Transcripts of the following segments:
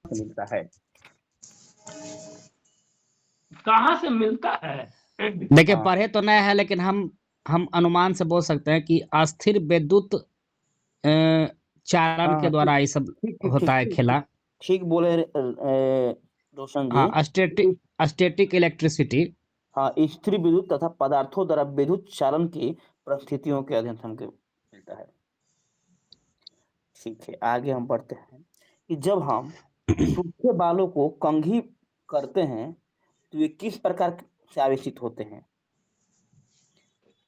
से मिलता है? कहाँ से मिलता है? देखिए हाँ पढ़े तो नहीं है, लेकिन हम अनुमान से बोल सकते हैं कि अस्थिर विद्युत चालन हाँ के हाँ, ठीक द्वारा ये सब ठीक ठीक ठीक होता है ठीक ठीक खेला। ठीक बोले रोशन जी। हाँ, स्टैटिक इलेक्ट्रिसिटी। हाँ, स्थिर विद्युत तथा पदार्थों द्वारा विद्युत चालन की परिस्थितियों के अध्ययन हमको मिलता है। ठीक है, आगे हम बढ़ते हैं कि जब हम सूखे बालों को कंघी करते हैं तो ये किस प्रकार से आवेशित होते हैं?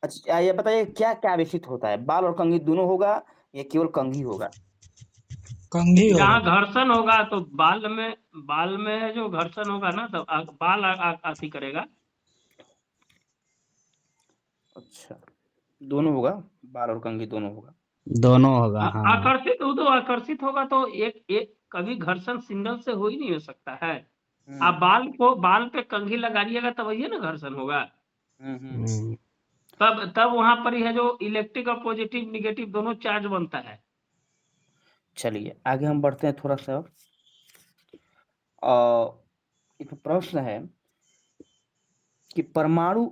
अच्छा, ये बताइए क्या क्या आवेशित होता है? बाल और कंघी दोनों होगा या केवल कंघी होगा? कंघी होगा। जहाँ घर्षण होगा तो बाल में जो घर्षण होगा ना तो बाल आती करेगा। अच्छा, दोनों होगा, बाल और कंघी दोनों होगा। दोनों होगा, हाँ। आकर्षित होगा तो एक कभी घर्षण सिंगल से हो ही नहीं हो सकता है। आप बाल पे कंघी लगाइएगा तब वही ना घर्षण होगा। हम्म। तब वहां पर ही है जो इलेक्ट्रिक और पॉजिटिव निगेटिव दोनों चार्ज बनता है। चलिए आगे हम बढ़ते हैं थोड़ा सा। एक प्रश्न है कि परमाणु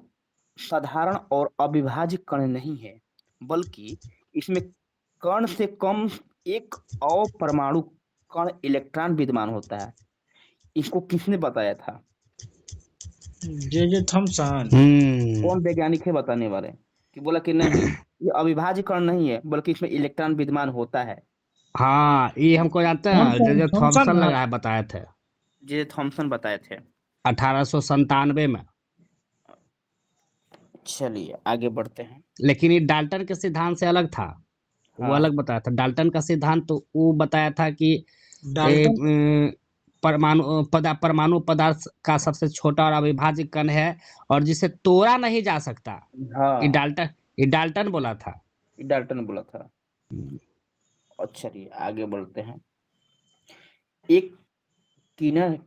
साधारण और अविभाज्य कण नहीं है, बल्कि इसमें कण से कम एक अपरमाणु कण इलेक्ट्रॉन विद्यमान होता है। इसको किसने बताया था? J Thomson. कौन वैज्ञानिक है बताने वाले? कि बोला कि नहीं, ये अविभाज्य कण नहीं है बल्कि इसमें इलेक्ट्रॉन विद्यमान होता है। हाँ, ये हमको जानते हैं, थॉमसन जो थॉमसन थॉमसन हाँ। लगा है बताए थे जे थॉमसन बताए थे। 1897 में। चलिए आगे बढ़ते हैं। लेकिन ये डाल्टन के सिद्धांत से अलग था, वो हाँ अलग बताया था। डाल्टन का सिद्धांत तो वो बताया था कि डाल्टन परमाणु पदार्थ का सबसे छोटा और अविभाज्य कण है, और जिसे तोड़ा नहीं जा सकता। ये हाँ, डाल्टन ये डाल्टन बोला था। डाल्टन बोला था। और चलिए आगे बढ़ते हैं। एक किरण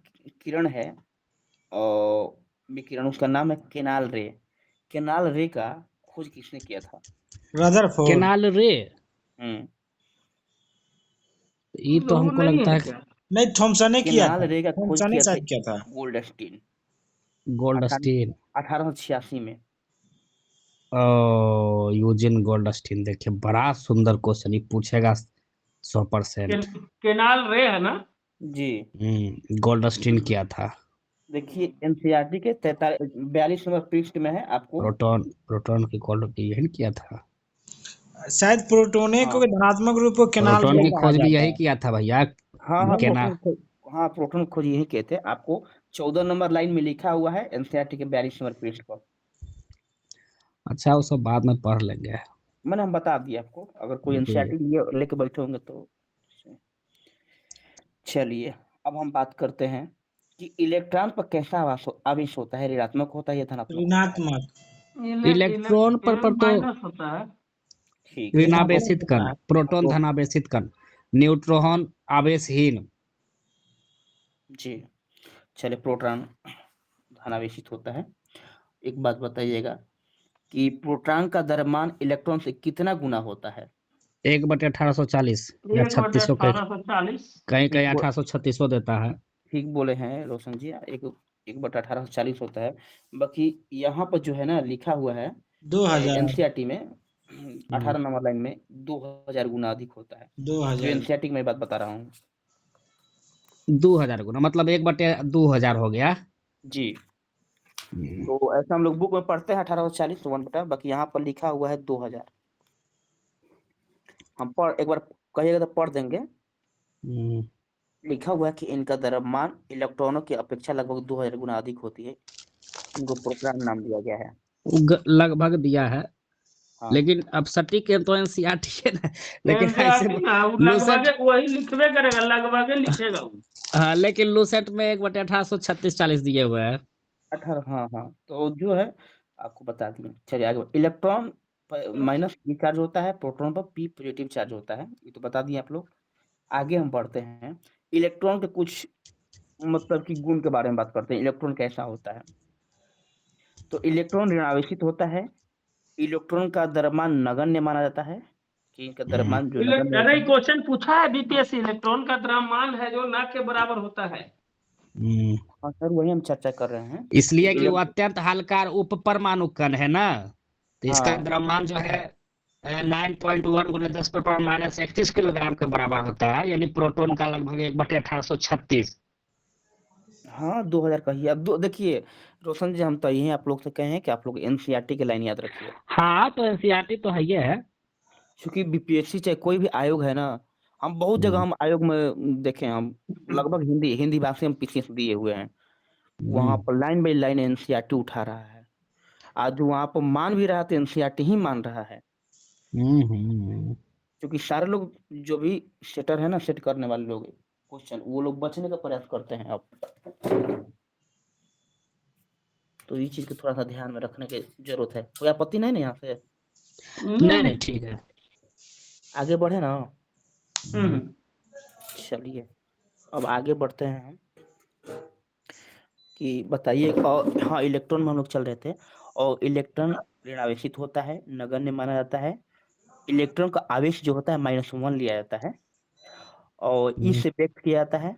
किरण है, और विकिरण, उसका नाम है केनाल रे। केनाल रे का खोज किसने किया था? रदरफोर्ड। केनाल रे, हम्म ये तो वो हमको नहीं लगता है है क्या? नहीं, थॉमसन ने किया केनाल था। रे का खोज थॉमसन ने किया था शायद किया था। Goldstein, Goldstein. 1886 में। Eugen Goldstein. देखिए बड़ा सुंदर क्वेश्चन, ये पूछेगा 100%। केनाल रे है ना? जी, गोल्डस्टीन किया था। देखिए एनसीईआरटी के 42 नंबर पृष्ठ में है आपको। प्रोटॉन की गोल्ड की यही किया था। शायद प्रोटोने हाँ को धनात्मक रूप को केनाल प्रोटॉन रे की कहा खोज भी जाता यही है। किया था भैया। हाँ हाँ, केना हाँ प्रोटॉन खोज यही कहते हैं आपको। 14 नंबर लाइन में लिखा हुआ है एनसीईआरटी के 42 नंबर पृष्ठ पर। अच्छा, वो सब बाद में पढ़ लेंगे। मैंने हम बता दिया आपको, अगर कोई जी। एनसीईआरटी लिए लेके बैठे होंगे तो। चलिए अब हम बात करते हैं कि इलेक्ट्रॉन पर कैसा आवेश होता है, ऋणात्मक होता है या धनात्मक होता है? ऋणात्मक। इलेक्ट्रॉन पर तो माइनस होता है। ठीक है, हम ऋणात्मक ऋणावेशित होता कण, है। प्रोटॉन तो धनावेशित कण, न्यूट्रॉन आवेशहीन। जी, चलिए प्रोटॉन धनावेशित होता है। एक बात बताइएगा कि प्रोटॉन का द्रव्यमान इलेक्ट्रॉन से कितना गुना होता है? 1/1840 या 3600 कहीं 1/1840। कहीं ठीक कहीं 1836 देता है। ठीक बोले हैं रोशन जी। एक 1/1840 होता है। बाकी यहाँ पर जो है ना लिखा हुआ है 2000। एनसीईआरटी में हम्म, 18 नंबर लाइन में 2000 गुना अधिक होता है। जो 2000। एनसीईआरटी की मैं बात बता रहा हूँ। 2000 गुना, मतलब 1/2000 हो गया। जी, हम्म, तो ऐसा हम लोग बुक में पढ़ते हैं 1840 वन बटा, बाकी यहाँ पर लिखा हुआ है 2000। हम पढ़ एक बार कहिएगा तो पढ़ देंगे। हम्म, लिखा हुआ है कि इनका द्रव्यमान इलेक्ट्रॉनों की अपेक्षा लगभग 2000 गुना अधिक होती है। इनको प्रोटॉन नाम दिया गया है। लगभग दिया है। हाँ लेकिन अब सटीक तो एनसीईआरटी है ना, लेकिन ऐसे एनसीईआरटी ना वो लूसेंट। लगभग वही लिखबे करेगा, लगभग लिखेगा वो। हाँ, लेकिन लूसेंट में 1/1836 दिए हुए हैं। 18, हाँ हाँ, तो जो है आपको बता दिए। चलिए आगे इलेक्ट्रॉन पर माइनस पी चार्ज होता है, प्रोटॉन पर पी पॉजिटिव चार्ज होता है, ये तो बता दिए आप लोग। आगे हम बढ़ते हैं। इलेक्ट्रॉन के कुछ मतलब कि गुण के बारे में बात करते हैं, इलेक्ट्रॉन कैसा होता है। तो इलेक्ट्रॉन ऋणावेशित होता है। इलेक्ट्रॉन का द्रव्यमान नगण्य माना जाता है। कि इनका द्रव्यमान जो नगण्य अरे होता है। क्वेश्चन पूछा है बीपीएससी, इलेक्ट्रॉन का द्रव्यमान है जो ना के बराबर होता है। हाँ सर, वही हम चर्चा कर रहे हैं। इसलिए कि वो इलेक्ट्रॉन, अत्यंत हल्का और उप परमाणु कण है ना, तो इसका हाँ द्रव्यमान जो है 9.1 गुना 10⁻−31 किलोग्राम के बराबर होता है, यानी प्रोटॉन का लगभग 1/1836। हाँ 2000 का ही। अब देखिए रोशन जी, हम तो यही आप लोग से कहे हैं कि आप लोग एनसीईआरटी की लाइन याद रखिए, हाँ तो एनसीईआरटी तो है ही है। क्योंकि बीपीएससी चाहे कोई भी आयोग है ना, हम बहुत जगह हम आयोग में देखे हैं, हम लगभग हिंदी भाषा हम पीसीएस दिए हुए हैं, वहां पर लाइन बाई लाइन एनसीईआरटी उठा रहा है। आज वहां पर मान भी रहा है तो एनसीईआरटी ही मान रहा है, क्योंकि सारे लोग जो भी सेटर है ना, सेट करने वाले लोग क्वेश्चन, वो लोग बचने का प्रयास करते हैं अब। तो ये चीज को थोड़ा सा ध्यान में रखने की जरूरत है। कोई आपत्ति नहीं ना यहाँ से? नहीं नहीं ठीक है। आगे बढ़े ना। चलिए अब आगे बढ़ते हैं हम, कि बताइए। और हाँ, इलेक्ट्रॉन में हम लोग चल रहे थे, और इलेक्ट्रॉन ऋणावेशित होता है, नगण्य माना जाता है। इलेक्ट्रॉन का आवेश जो होता है -1 लिया जाता है, और इससे व्यक्त किया जाता है।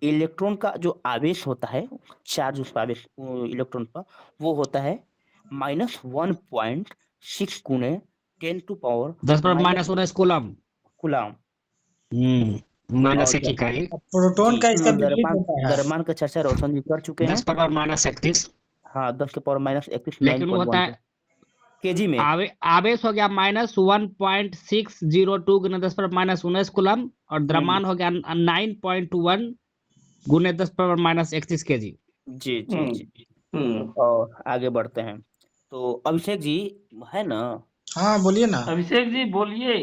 इलेक्ट्रॉन का जो आवेश होता है, चार्ज उसका आवेश इलेक्ट्रॉन पर, वो होता है -1.6 गुने 10⁻⁻⁻⁰ 10⁻⁻⁰ कूलम। कूलम। माइनस और एक इकाई। प्रोटॉन का इसका विपरीत द्रव्यमान, होता है। द्रव्यमान का चर्चा रोशन जी कर चुके हैं। 10⁻31। हाँ 10⁻31 लेकिन वो होता 9.1 है केजी में। आवेश हो गया -1.602 गुने 10⁻−19 कूलम, और द्रव्यमान हो गया 9.1 गुने 10⁻−31 केजी। जी जी जी। और आगे बढ़ते हैं, तो अभिषेक जी है ना? हाँ बोलिए ना। अभिषेक जी बोलिए।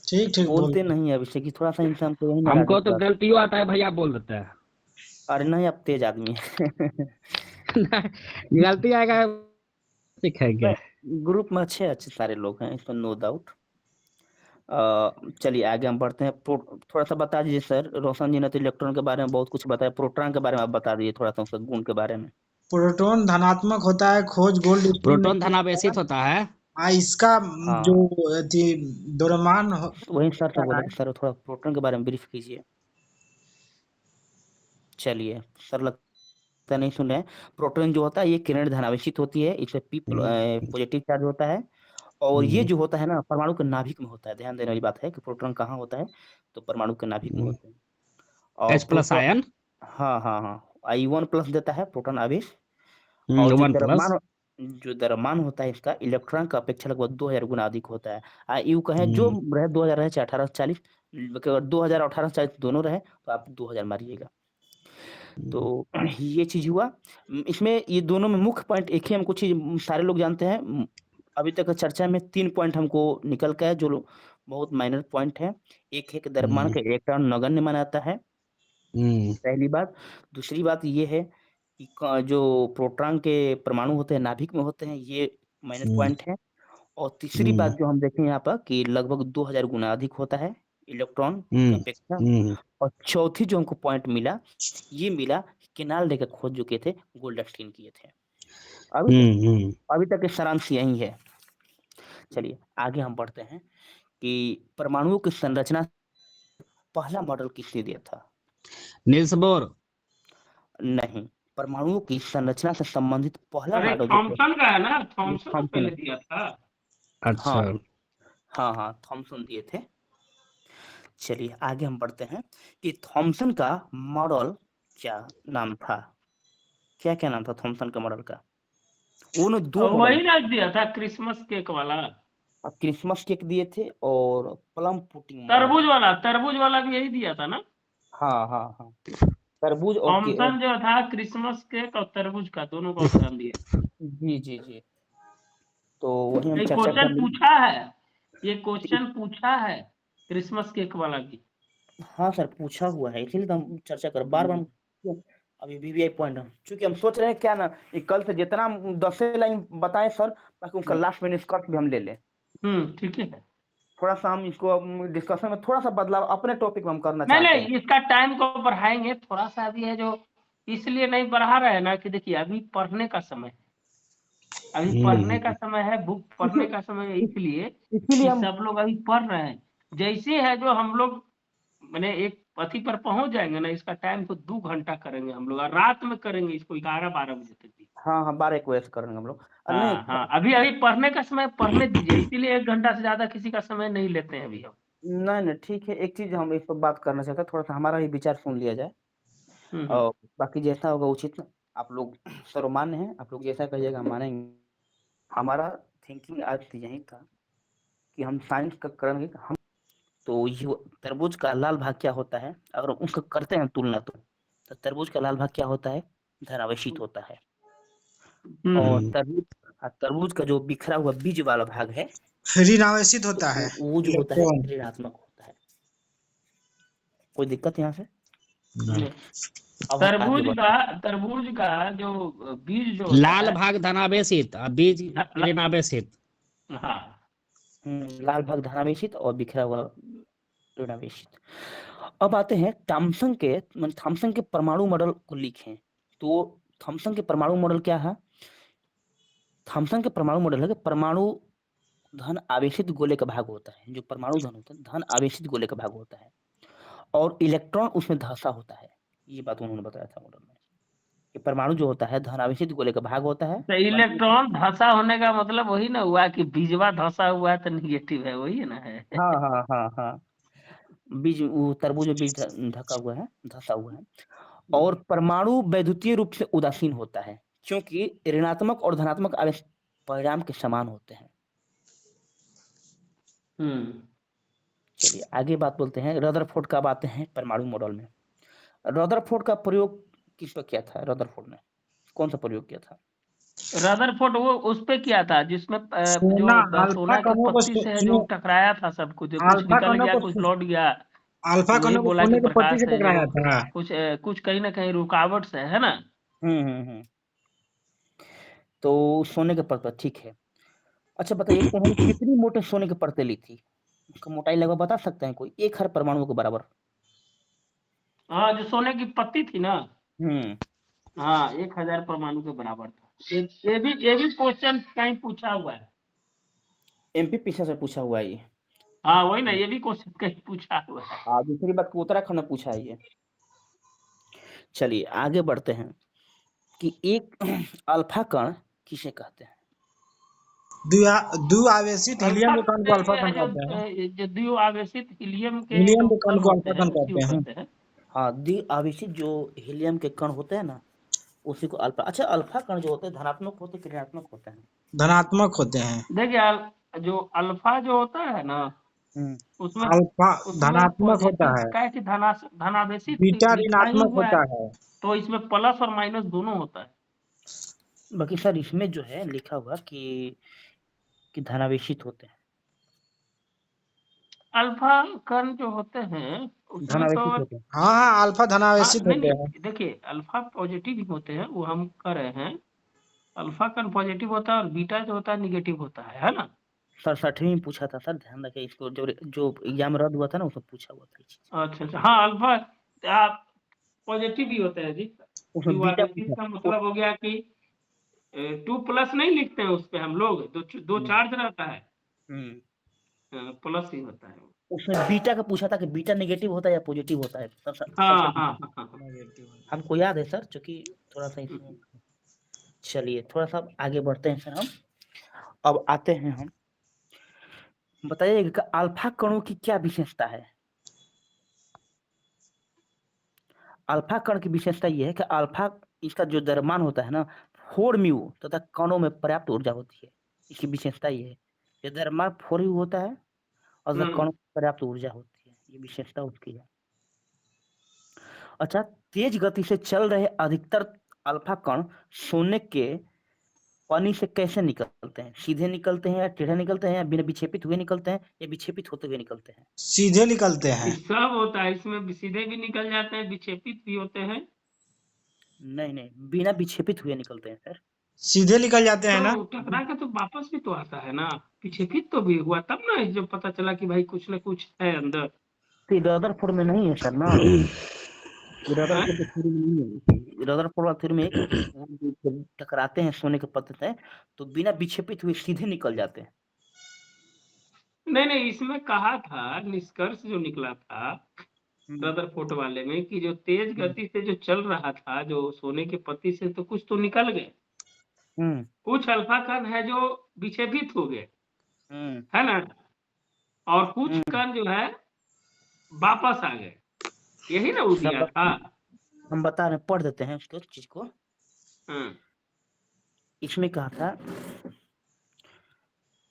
ठीक ठीक बोल। बोलते नहीं है अभिषेक जी, थोड़ा सा इंसान को यही नाराज हमको तो होता है। गलती आता है भैया, बोल देते हैं। अरे नहीं, आप तेज आदमी है। गलती आएगा सिखाएंगे। ग्रुप में अच्छे अच्छे सारे लोग हैं, इसमें नो डाउट। चलिए आगे हम बढ़ते हैं। थोड़ा सा बता दीजिए सर, रोशन जी ने तो इलेक्ट्रॉन के बारे में बहुत कुछ बताया, प्रोटॉन के बारे में आप बता दीजिए थोड़ा सा उसके गुण के बारे में। प्रोटॉन धनात्मक होता है, खोज गोल्ड स्टीन में प्रोटॉन किया गया धनावेशित होता है। है। इसका जो हाँ अथी द्रव्यमान वही सर से होता बोले है। कि सर थोड़ा प्रोटॉन के बारे में ब्रीफ कीजिए। चलिए सर, लगता नहीं सुन रहे हैं। प्रोटॉन जो होता है ये किरण धनावेशित होती है, इसमें पी पॉजिटिव चार्ज होता है, और ये जो होता है ना परमाणु के नाभिक में होता है। ध्यान देने वाली बात है कि प्रोटॉन कहाँ होता है, तो परमाणु के नाभिक में होते हैं। और H+ आयन। हाँ हाँ हाँ, I1+ देता है प्रोटॉन आवेश। और 1+। जो द्रव्यमान होता है इसका इलेक्ट्रॉन का अपेक्षा लगभग 2000 गुना अधिक होता है। यू कहें जो रहे 2000 रहे चाहे 1840, 2000 और 1840 दोनों रहे तो आप 2000 मारिएगा। तो ये चीज हुआ। इसमें ये दोनों में मुख्य पॉइंट एक ही हमको चीज सारे लोग जानते हैं। अभी तक चर्चा में 3 पॉइंट हमको निकल के है, जो बहुत माइनर पॉइंट है। एक है कि द्रव्यमान का इलेक्ट्रॉन नगण्य माना जाता है, पहली बात। दूसरी बात ये है कि जो प्रोटॉन के परमाणु होते हैं नाभिक में होते हैं, ये माइनर पॉइंट है। और तीसरी बात जो हम देखें यहाँ पर कि लगभग 2000 गुना अधिक होता है इलेक्ट्रॉन की अपेक्षा। और चौथी जो हमको पॉइंट मिला, ये मिला केनाल लेकर खोज चुके थे, गोल्डस्टीन किए थे। अभी तक के सारांश यही है। चलिए आगे हम बढ़ते हैं कि परमाणुओं की संरचना पहला मॉडल किसने दिया था? Niels Bohr. नहीं, परमाणुओं की संरचना से संबंधित पहला अरे मॉडल जो थॉमसन का है ना, थॉमसन ने थॉमसन पहले है। दिया था। अच्छा। हाँ हाँ हाँ, थॉमसन दिए थे। चलिए आगे हम बढ़ते हैं कि थॉमसन का मॉडल क्या नाम था? क्या क्या नाम था थॉमसन का मॉडल का? उन्होंने 2 और मॉडल, वही ना दिया था क्रिसमस केक वाला, क्रिसमस केक दिए थे और प्लम पुडिंग मॉडल। तरबूज वाला भी यही दिया था ना। हाँ हाँ हाँ, तरबूज और थॉमसन जो था क्रिसमस केक और तरबूज का दोनों का उदाहरण दिया। जी जी जी। तो वही हम ये चर्चा क्वेश्चन कर लेंगे। पूछा है, ये क्वेश्चन पूछा है क्रिसमस केक वाला भी। हाँ सर, पूछा हुआ है, इसीलिए तो हम चर्चा कर बार बार। अभी वीवीआई पॉइंट हम चूंकि हम सोच रहे हैं क्या ना, कि कल से जितना हम 10 लाइन बताएं सर, ताकि उनका लास्ट में निष्कर्ष भी हम ले लें। ठीक है। थोड़ा सा हम इसको डिस्कशन में थोड़ा सा बदलाव अपने टॉपिक में हम करना नहीं चाहते हैं। नहीं, इसका टाइम को बढ़ाएंगे थोड़ा सा, अभी है जो इसलिए नहीं बढ़ा रहे हैं ना कि देखिए अभी पढ़ने का समय है। अभी पढ़ने का समय है, बुक पढ़ने का समय है, इसलिए इसीलिए कि हम सब लोग अभी पढ़ रहे हैं। जैसे है जो हम लोग मैंने एक पति पर पहुंच जाएंगे ना, इसका टाइम को 2 घंटा करेंगे हम लोग, और रात में करेंगे इसको 11-12 बजे तक भी। हाँ हाँ 12 एक बजे से करेंगे हम लोग। नहीं हाँ हाँ, अभी अभी पढ़ने का समय पढ़ने दीजिए, इसीलिए 1 घंटा से ज्यादा किसी का समय नहीं लेते हैं अभी हम। नहीं नहीं ठीक है, एक चीज हम इस पर बात करना चाहते हैं, थोड़ा सा हमारा भी विचार सुन लिया जाए हम्म। और बाकी जैसा होगा उचित। आप लोग सर्वमान्य हैं, आप लोग जैसा कहिएगा हम मानेंगे। हमारा थिंकिंग आज से यही था कि हम साइंस का करेंगे हम। तो ये तरबूज का लाल भाग क्या होता है, अगर उसका करते हैं तुलना तो तरबूज का लाल भाग क्या होता है, धनावेशित होता है। और तरबूज का जो बिखरा हुआ बीज वाला भाग है ऋणावेशित तो होता है वो जो होता है इलेक्ट्रॉन। ऋणात्मक होता है। कोई दिक्कत यहाँ से? अब हम आगे तरबूज का जो बीज जो होता लाल है, भाग धनावेशित और बीज ला- ऋणावेशित। हाँ लाल भाग धनावेशित और बिखरा हुआ ऋणावेशित। अब आते हैं थॉमसन के परमाणु मॉडल को लिखें। तो थॉमसन के परमाणु मॉडल क्या है? थॉमसन के परमाणु मॉडल है कि परमाणु धन आवेशित गोले का भाग होता है। जो परमाणु धन होता है धन आवेशित गोले का भाग होता है और इलेक्ट्रॉन उसमें धंसा होता है। ये बात उन्होंने बताया था मॉडल में कि परमाणु जो होता है धन आवेशित गोले का भाग होता है। तो इलेक्ट्रॉन धंसा होने का मतलब वही ना हुआ कि बीजवा धंसा हुआ है तो निगेटिव है, वही ना है। हाँ हाँ हाँ हाँ, बीज वो तरबूज में बीज ढका हुआ है, धंसा हुआ है। और परमाणु वैद्युतीय रूप से उदासीन होता है क्योंकि ऋणात्मक और धनात्मक आवेश परिणाम के समान होते हैं। चलिए आगे बात बोलते हैं। रदरफोर्ड का आते हैं परमाणु मॉडल में। रदरफोर्ड का प्रयोग किस पर किया था? रदरफोर्ड ने कौन सा प्रयोग किया था? रदरफोर्ड वो उस पे किया था जिसमें सोना जो अल्फा सोना की कणों को पत्ती से है, जो सुनो, टकराया था सब कुछ, जो कुछ अल्फा निकल कणों गया को कुछ लौट गया। अल्फा वही कणों को बोला कि सोने की पत्ती प्रकाश से है जो टकराया था। कुछ कहीं ना कहीं रुकावट से है ना। हम्म। तो सोने के परत, ठीक है। अच्छा बताइए उन्होंने कितनी मोटे सोने की परतें ली थी? उसका मोटाई लगभग बता सकते हैं कोई? 1 हर परमाणु के बराबर। हाँ, जो सोने की पत्ती थी ना, हम्म। हाँ 1000 परमाणु के बराबर था। ये भी क्वेश्चन कहीं पूछा हुआ है। एमपी पीछे से पूछा हुआ है ये। हाँ वही ना, ये भी क्वेश्चन कहीं पूछा हुआ है। दूसरी बात उत्तराखंड में पूछा है ये। चलिए आगे बढ़ते हैं कि एक अल्फा कण किसे कहते हैं? द्विआवेशित हीलियम के कण को अल्फा कण जो कहते हैं। जो द्विआवेशित हीलियम के हीलियम जो के कण कण को होते अल्फा हैं कण उसी को कहते हैं। कहते हैं। हाँ, द्विआवेशित जो हीलियम के कण होते हैं ना उसी को अल्फा। अच्छा अल्फा कण जो होते हैं धनात्मक होते हैं कि ऋणात्मक होते हैं? धनात्मक होते हैं। देखिए जो अल्फा जो होता है ना, उसमें अल्फा उसमें धनात्मक होता पॉजिटिव है, क्या है कि धनावेशित बीटा लिखा ही ऋणात्मक हुआ है, होता है। तो इसमें प्लस और माइनस दोनों होता है। बाकी सर इसमें जो है लिखा हुआ कि धनावेशित होते हैं। अल्फा कण जो होते हैं उसमें तो धनावेशित होते हैं। हाँ हाँ, अल्फा हाँ धनावेशित होते हैं। नहीं देखिए अल्फा पॉजिटिव ही होते हैं, वो हम कर रहे हैं। अल्फा कण पॉजिटिव होता है और बीटा जो होता है निगेटिव होता है ना। सर 60वीं में पूछा था सर, ध्यान रखें इसको। जो एग्जाम रद्द हुआ था ना उसमें पूछा हुआ था ये चीज। अच्छा हाँ, अल्फा पॉजिटिव भी होता है जी। उसमें बीटा द्विआवेशित का मतलब हो गया कि 2+ नहीं लिखते हैं उस पे हम लोग, दो चार्ज रहता है, प्लस ही होता है। उसमें बीटा का पूछा था कि बीटा नेगेटिव होता है या पॉजिटिव होता है। हाँ। हमको याद है सर, क्योंकि थोड़ा सा इसमें। चलिए थोड़ा सा आगे बढ़ते हैं सर हम। अब आते हैं हम, बताइए कि अल्फा कणों की क्या विशेषता है? अल्फा कण की विशेषता यह है कि अल्फा इसका जो द्रव्यमान होता है ना 4 म्यू तथा कणों में पर्याप्त ऊर्जा होती है। इसकी विशेषता ये है कि द्रव्यमान 4 म्यू होता है और कणों में पर्याप्त ऊर्जा होती है। ये विशेषता उसकी है। अच्छा, तेज गति से चल रहे अधिकतर अल्फा कण सोने के पानी से कैसे निकलते हैं? सीधे निकलते हैं या टेढ़े निकलते हैं या बिना विक्षेपित हुए निकलते हैं या विक्षेपित होते हुए निकलते हैं? सीधे निकलते हैं। सब होता है इसमें, सीधे भी निकल जाते हैं, विक्षेपित भी होते हैं। नहीं, बिना विक्षेपित हुए निकलते हैं सर। सीधे निकल जाते हैं ना। तो टकरा के तो वापस भी तो आता है ना, विक्षेपित तो भी हुआ तब ना जब पता चला कि भाई कुछ न कुछ है अंदर। तो रदरफोर्ड में नहीं है सर ना। रदरफोर्ड की थ्योरी में नहीं है, रदरफोर्ड वाला थ्योरी में है कि वो जब टकराते हैं सोने के पत्ते से तो बिना विक्षेपित हुए सीधे निकल जाते हैं। नहीं नहीं, इसमें कहा था, निष्कर्ष जो निकला था रदरफोर्ड वाले में, कि जो तेज गति से जो चल रहा था जो सोने के पत्ती से, तो कुछ तो निकल गए, हम्म कुछ अल्फा कण है जो विक्षेपित हो गए, हम्म है ना, और कुछ हम्म कण जो है वापस आ गए, यही ना वो दिया सब था। हम बता रहे हैं, पढ़ देते हैं उसको चीज को। हाँ, इसमें कहा था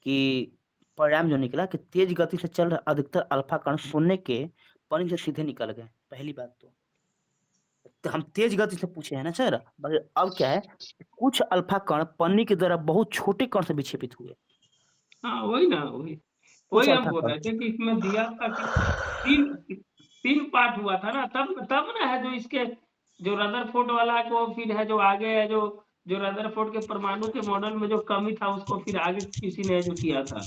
कि परिणाम जो निकला कि तेज गति से चल रहे अधिकतर अल्फा कण सोने के पनी से सीधे निकल गए। पहली बात तो हम तेज गति से पूछे हैं ना सर, मगर अब क्या है, कुछ अल्फा कण पन्नी की तरह बहुत छोटे कण से विक्षेपित हुए। हाँ वही ना, वही कुछ वही हम अल्फा बोल कण रहे थे कि इसमें दिया था कि तीन तीन पार्ट हुआ था ना, तब तब ना है जो इसके, जो रदरफोर्ड वाला को फिर है जो आगे है जो रदरफोर्ड के परमाणु के मॉडल में जो कमी था उसको फिर आगे किसी ने जो किया था।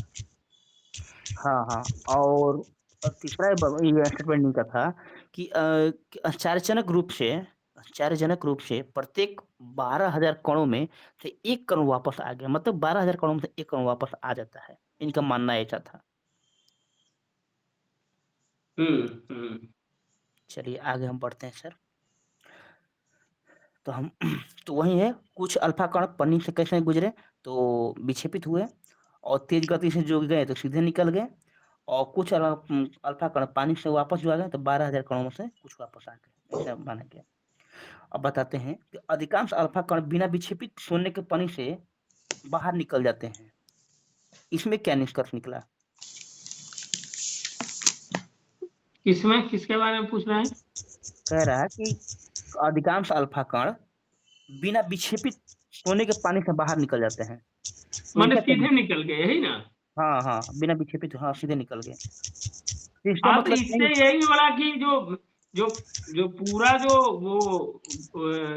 हाँ हाँ। और तीसरा ये स्टेटमेंट इनका था कि कि आश्चर्यजनक रूप से प्रत्येक 12,000 कणों में से एक कण वापस आ गया, मतलब 12,000 कणों में से एक कण वापस आ जाता है, इनका मानना ऐसा था। हम्म। चलिए आगे हम बढ़ते हैं सर। तो हम तो वही है, कुछ अल्फा कण पन्नी से कैसे गुजरे, तो विक्षेपित हुए, और तेज गति से जो गए तो सीधे निकल गए, और कुछ अल्फा कण पानी से वापस जो आ गए तो 12,000 कणों में से कुछ वापस आ गए, ऐसा माना गया। अब बताते हैं कि अधिकांश अल्फा कण बिना विक्षेपित सोने के पानी से बाहर निकल जाते हैं। इसमें क्या निष्कर्ष निकला? किसमें, किसके बारे में पूछ रहे हैं? कह रहा है कि अधिकांश अल्फा कण बिना विक्षेपित सोने के पानी से बाहर निकल जाते हैं, तो मैंने इसका क्या? सीधे निकल गए, यही ना। हाँ हाँ, बिना विक्षेपित, हाँ सीधे निकल गए। तो इसका हाँ, तो मतलब इससे नहीं। यही हो रहा कि जो जो पूरा जो वो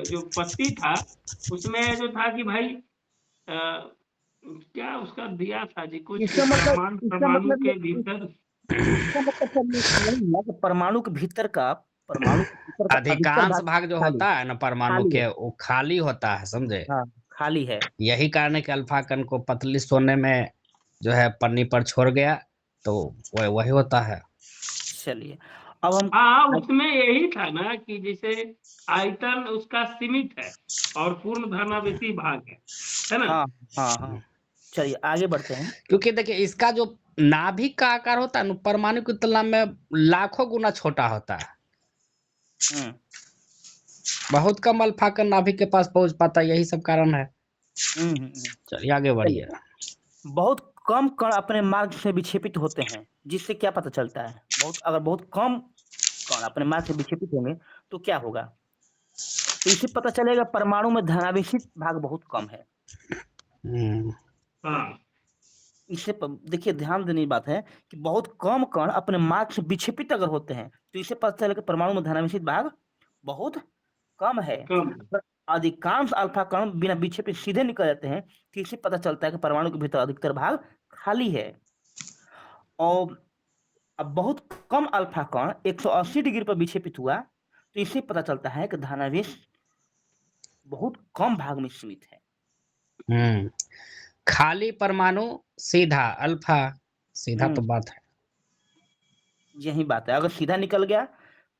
जो पत्ती था उसमें जो था कि भाई क्या उसका दिया था जी, कुछ कि इसका मतलब परमाणु इसका परमाणु मतलब के ये भीतर। इसका मतलब सर ये नहीं है कि परमाणु के भीतर का अधिकतर अधिकांश भाग भाग जो खाली होता है ना परमाणु खाली है। के, वो खाली होता है, समझे। हाँ, खाली है। यही कारण है कि अल्फा कण को पतली सोने में जो है पन्नी पर छोड़ गया, तो वही होता है। चलिए अब हम हाँ, उसमें यही था ना कि जैसे आयतन उसका सीमित है और पूर्ण धनावेशी भाग है ना। हाँ हाँ हाँ, चलिए आगे बढ़ते हैं। क्योंकि देखिए इसका जो नाभिक का आकार होता है ना, परमाणु की तुलना में लाखों गुना छोटा होता है। हम्म बहुत कम अल्फा कण नाभिक के पास पहुंच पाता है, यही सब कारण है। हम्म। चलिए आगे चलिए, बढ़िए। बहुत कम कण अपने मार्ग से विक्षेपित होते हैं, जिससे क्या पता चलता है, बहुत कम कण अपने मार्ग से विक्षेपित होंगे तो क्या होगा, तो इससे पता चलेगा परमाणु में धनावेशित भाग बहुत कम है। हम्म, हाँ, देखिए ध्यान देने की बात है कि बहुत कम कण अपने मार्ग से विक्षेपित अगर होते हैं तो इससे पता चलेगा कि परमाणु में धनावेशित भाग बहुत कम है। कम। अगर अधिकांश अल्फा कण बिना विक्षेपित सीधे निकल जाते हैं तो इससे पता चलता है कि परमाणु के भीतर अधिकतर भाग खाली है। और अब बहुत कम अल्फा कण 180 डिग्री पर विक्षेपित हुआ तो इससे पता चलता है कि धनावेश बहुत कम भाग में सीमित है। हम्म। खाली परमाणु सीधा अल्फा, सीधा तो हम्म बात है। यही बात है, अगर सीधा निकल गया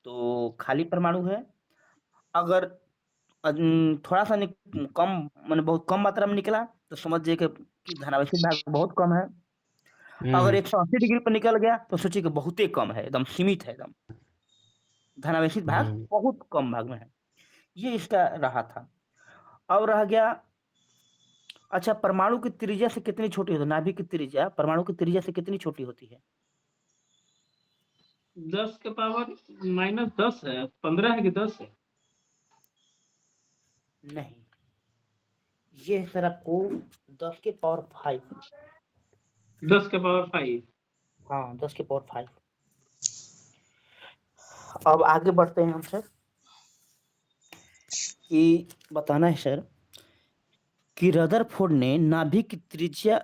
तो खाली परमाणु है। अगर थोड़ा सा कम, माने बहुत कम मात्रा में निकला तो समझिए कि धनावेशित भाग बहुत कम है। अगर हम्म 180 डिग्री पर निकल गया तो सोचिए कि बहुत ही कम है, एकदम सीमित है, एकदम धनावेशित भाग हम्म। बहुत कम भाग में है। ये इसका रहा था। अब रह गया, अच्छा परमाणु की त्रिज्या से कितनी छोटी होती है, नाभिक की त्रिज्या परमाणु की त्रिज्या से कितनी छोटी होती है? 10⁻⁻10 है, 15 है कि 10 है? नहीं, ये है सर आपको 10 के पावर 5। 10⁻5। हाँ, 10 के पावर 5। अब आगे बढ़ते हैं हम सर, कि बताना है सर कि रदरफोर्ड ने नाभिक की त्रिज्या,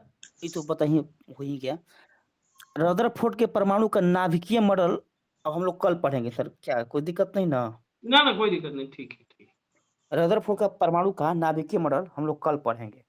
ये तो पता ही हो ही गया। रदरफोर्ड के परमाणु का नाभिकीय मॉडल अब हम लोग कल पढ़ेंगे सर, क्या कोई दिक्कत नहीं ना? ना कोई दिक्कत नहीं, ठीक है। रदरफोर्ड का परमाणु का नाभिकीय मॉडल हम लोग कल पढ़ेंगे।